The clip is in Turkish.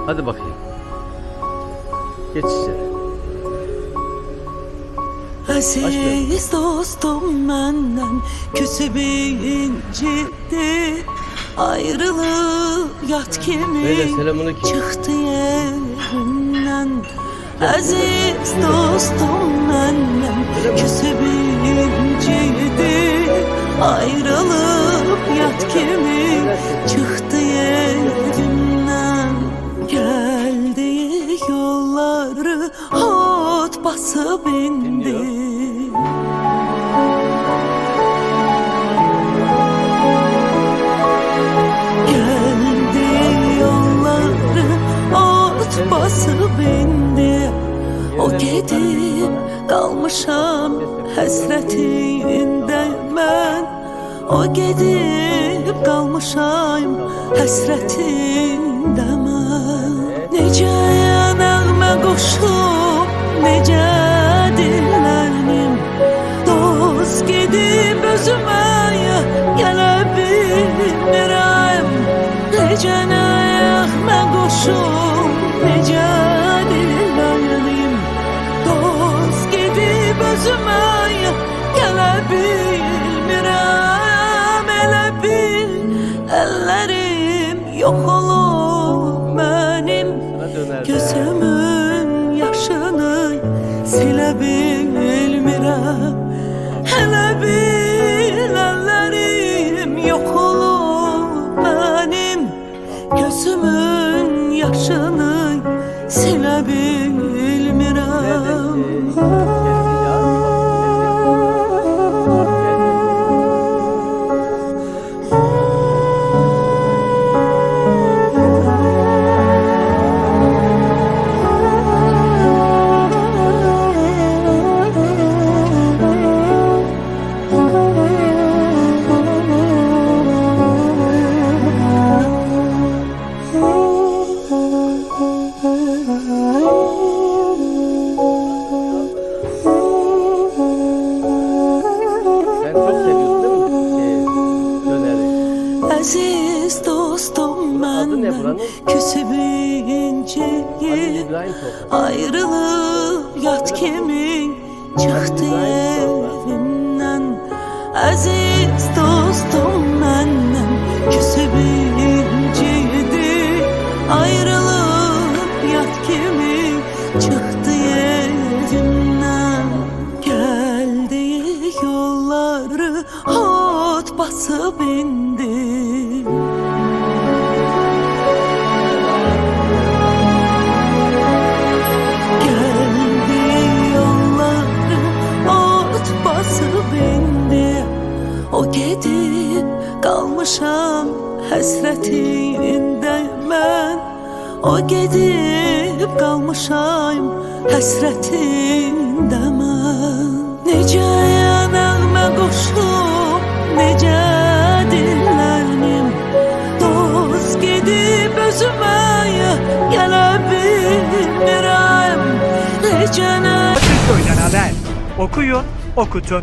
Hadi bakayım. Geç içeri. Aziz dostum benden küsüp incidi. Ayrılık yat kimi çıktı yerinden. Aziz dostum benden küsüp incidi. Ayrılık yat kimi çıktı yerinden. Geldiği yolları ot basıp indi. Geldiği yolları ot basıp indi. O gidip kalmışam hasretinde ben. O gidip kalmışam hasretinde ben. Nece yanağıma koşup nece dinlerim. Dost gidip özüme gelebilirim. Nece yanağıma koşup nece dinlerim. Dost gidip özüme gelebilirim. Elə bil ellerim yok olup benim. Gözümün yaşını silebilmirəm. Elə bil ellerim yok olup benim. Gözümün yaşını silebilmirəm. Aziz dostum benden küsüp inciyip. Ayrılık yat kimi çıktı yerinden. Aziz dostum benden küsüp inciyip. Ayrılık yat kimi çıktı yerinden. Geldiği yolları ot basıp indi. O gidip kalmışam hasretinde ben. O gidip kalmışam hasretinde ben. Nece yanağıma koşup nece dinlerim. Dost gidip özüme gelebilirim. Nece Türköy'den haber. Okuyun, okutun.